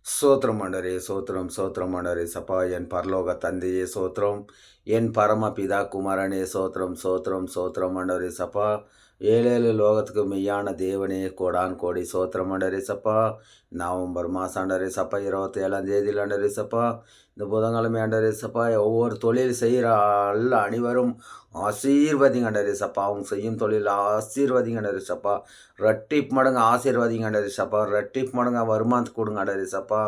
சோத்திரம் ஆண்டவரே, சோத்திரம் சோத்திரம் ஆண்டவரே சப்பா. என் பரலோக தந்தையே சோத்திரம். என் பரமபிதா குமாரனே சோத்திரம் சோத்திரம் சோத்திரம் ஆண்டவரே சப்பா. ஏழேழு லோகத்துக்கு மெய்யான தேவனே கோடான் கோடி சோத்திரம் ஆண்டவரே சப்பா. நவம்பர் மாதம் ஆண்டவரே சப்பா 27ஆம் தேதியில் ஆண்டவரே சப்பா. இந்த புதன்கிழமை ஆண்டவரே சப்பா. ஒவ்வொரு தொழில் செய்கிற எல்லா அனைவரும் ஆசீர்வதிங்க ஆண்டவரே சப்பா. அவங்க செய்யும் தொழில் ஆசீர்வதிங்க ஆண்டவரே சப்பா. ரெட்டிப்பு மடங்கு ஆசீர்வதிங்க ஆண்டவரே சப்பா. ரெட்டிப்பு மடங்கு வருமானத்துக்கு கொடுங்க ஆண்டவரே சப்பா.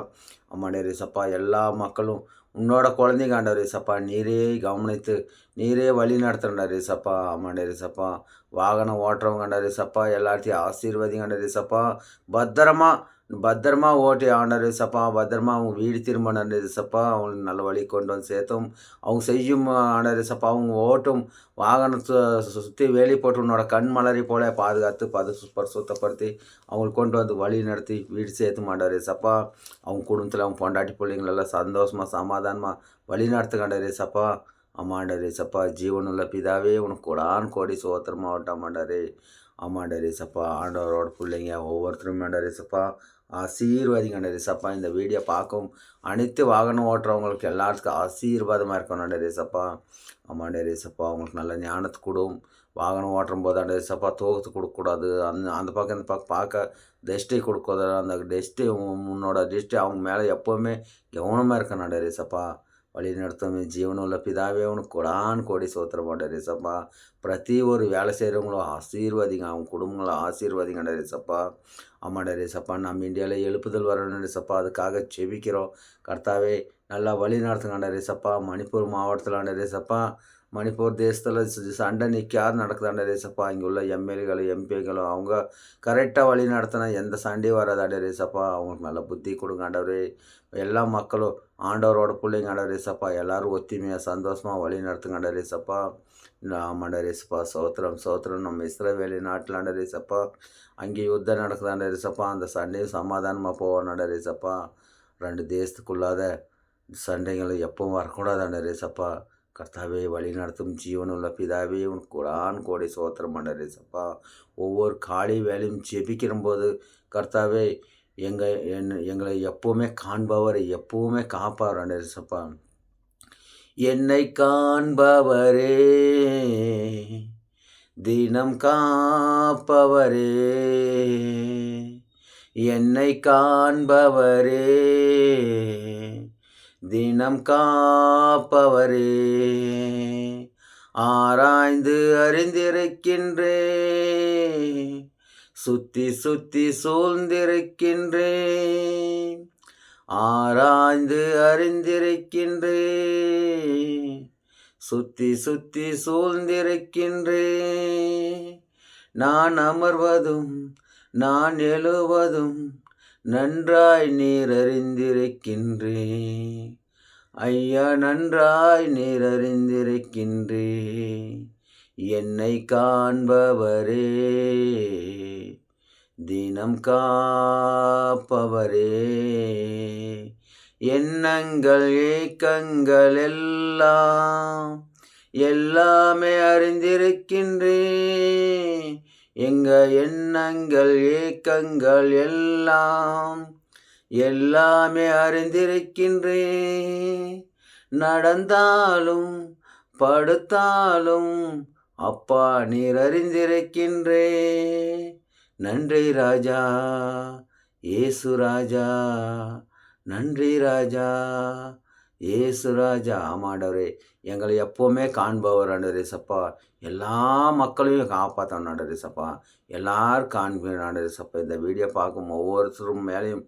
ஆமாண்டவரே சப்பா. எல்லா மக்களும் உன்னோட குழந்தைங்க ஆண்டவரே சப்பா. நீரே கவனித்து நீரே வழி நடத்துறாண்டவரே சப்பா. ஆமாண்டவரே சப்பா. வாகனம் ஓட்டுறவங்க ஆண்டவரே சப்பா. எல்லாத்தையும் ஆசீர்வதிங்க ஆண்டவரே சப்பா. பத்திரமா ஓட்டி ஆண்டவரே சப்பா. பத்திரமா அவங்க வீடு திரும்ப ஆண்டவரே சப்பா. அவங்களுக்கு நல்ல வழி கொண்டு வந்து சேர்த்தும். அவங்க செய்யும் ஆண்டவரே சப்பா. அவங்க ஓட்டும் வாகனத்தை சுற்றி வேலி போட்டு உன்னோட கண் மலரை போல பாதுகாத்து சுத்தப்படுத்தி அவங்களுக்கு கொண்டு வந்து வழி நடத்தி வீடு சேர்த்து ஆண்டவரே சப்பா. அவங்க குடும்பத்தில் அவங்க பொண்டாட்டி பிள்ளைங்களெல்லாம் சந்தோஷமாக சமாதானமாக வழி நடத்துக்காண்டவரே சப்பா. ஆமாண்டவரே சப்பா. ஜீவனுள்ள பிதாவே உனக்கு கோடான் கோடி சோத்திரம் மாவட்டம் ஆண்டவரே. ஆமாண்டவரே சப்பா. ஆண்டவரோட பிள்ளைங்க ஒவ்வொருத்தரும் ஆண்டவரே சப்பா. ஆசீர்வாதிங்க ஆண்டவரே சப்பா. இந்த வீடியோ பார்க்கும் அனைத்து வாகனம் ஓட்டுறவங்களுக்கு எல்லாத்துக்கும் ஆசீர்வாதமாக இருக்கும் ஆண்டவரே சப்பா. ஆமாண்டவரே சப்பா. அவங்களுக்கு நல்ல ஞானத்தை கொடும். வாகனம் ஓட்டும் போது ஆண்டவரே சப்பா தூக்கத்து கொடுக்கக்கூடாது. அந்த பக்கம் இந்த பக்கம் பார்க்க டெஸ்ட்டை கொடுக்கூடாது. அந்த டெஸ்ட்டு உன்னோட டெஸ்ட்டு அவங்க மேலே எப்போவுமே கவனமாக இருக்கணும் ஆண்டவரே சப்பா. வழி நடத்தும் ஜீவனுள்ள பிதாவே உனக்கு கோடான் கோடி சோத்திரம் ஆண்டவரே சப்பா. பிரதி ஒரு வேலை செய்கிறவங்களும் ஆசீர்வாதிங்க. அவங்க குடும்பங்களை ஆசீர்வாதிங்க ஆண்டவரே சப்பா. ஆமாண்டவரே சப்பா. நம்ம இந்தியாவில் எழுப்புதல் வரணும்னு சப்பா. அதுக்காக செபிக்கிறோம் கர்த்தாவே. நல்லா வழி நடத்துங்க ஆண்டவரே சப்பா. மணிப்பூர் மாவட்டத்தில் ஆண்டவரே சப்பா. மணிப்பூர் தேசத்தில் சண்டை நிற்காது நடக்குது ஆண்டவரே சப்பா. இங்கே உள்ள எம்எல்ஏகளும் எம்பிகளும் அவங்க கரெக்டாக வழி நடத்தினா எந்த சண்டையும் வராது ஆண்டவரே சப்பா. அவங்களுக்கு நல்ல புத்தி கொடுங்க ஆண்டவரே. எல்லா மக்களும் ஆண்டவரோட பிள்ளைங்க ஆண்டவரே சப்பா. எல்லோரும் ஒத்துமையாக சந்தோஷமாக வழி நடத்துங்க ஆண்டவரே சப்பா. ஆமாண்டவரே சப்பா. சோத்திரம் சோத்திரம். நம்ம இஸ்ரவேலி நாட்டில் ஆண்டவரே சப்பா. அங்கே யுத்தம் நடக்குது ஆண்டவரே சப்பா. அந்த சண்டையும் சமாதானமாக போவோம் ஆண்டவரே சப்பா. ரெண்டு தேசத்துக்குள்ளாத சண்டைகளும் எப்பவும் வரக்கூடாது ஆண்டவரே சப்பா. கர்த்தாவே வழி நடத்தும் ஜீவனுள்ள பிதாவே உனக்கு கோடான் கோடி சோத்திரம் ஆண்டவரே சப்பா. ஒவ்வொரு காலை வேலையும் ஜெபிக்கிறம்போது கர்த்தாவே எங்களை எப்போவுமே காண்பவர், எப்போவுமே காப்பார் ஆண்டவரே சப்பா. என்னை காண்பவரே, தினம் காப்பவரே, என்னை காண்பவரே, தினம் காப்பவரே, ஆராய்ந்து அறிந்திருக்கின்றே, சுத்தி சுத்தி சூழ்ந்திருக்கின்றே, ஆராய்ந்து அறிந்திருக்கின்றே, சுத்தி சுத்தி சூழ்ந்திருக்கின்றே, நான் அமர்வதும் நான் எழுவதும் நன்றாய் நீர் அறிந்திருக்கின்றே, ஐயா நன்றாய் நீர் அறிந்திருக்கின்றே, என்னை காண்பவரே, தினம் காப்பவரே, எண்ணங்கள் ஏக்கங்கள் எல்லாமே அறிந்திருக்கின்றே, எங்க எண்ணங்கள் ஏக்கங்கள் எல்லாமே அறிந்திருக்கின்றே, நடந்தாலும் படுத்தாலும் அப்பா நீர் அறிந்திருக்கின்றே, நன்றி ராஜா ஏசு ராஜா, நன்றி ராஜா ஏசு ராஜா. ஆமாண்டவரே எங்களை எப்போவுமே காண்பவர் ஆண்டவரே சப்பா. எல்லா மக்களையும் காப்பாற்றணும் ஆண்டவரே சப்பா. எல்லாரும் காண்பேன் ஆண்டவரே சப்பா. இந்த வீடியோ பார்க்கும் ஒவ்வொருத்தரும் மேலேயும்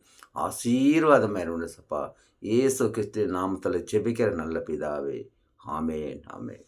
ஆசீர்வாதம் இருக்கணும் சப்பா. இயேசு கிறிஸ்து நாமத்தில் ஜெபிக்கிற நல்ல பிதாவே. ஆமேன் ஆமேன்.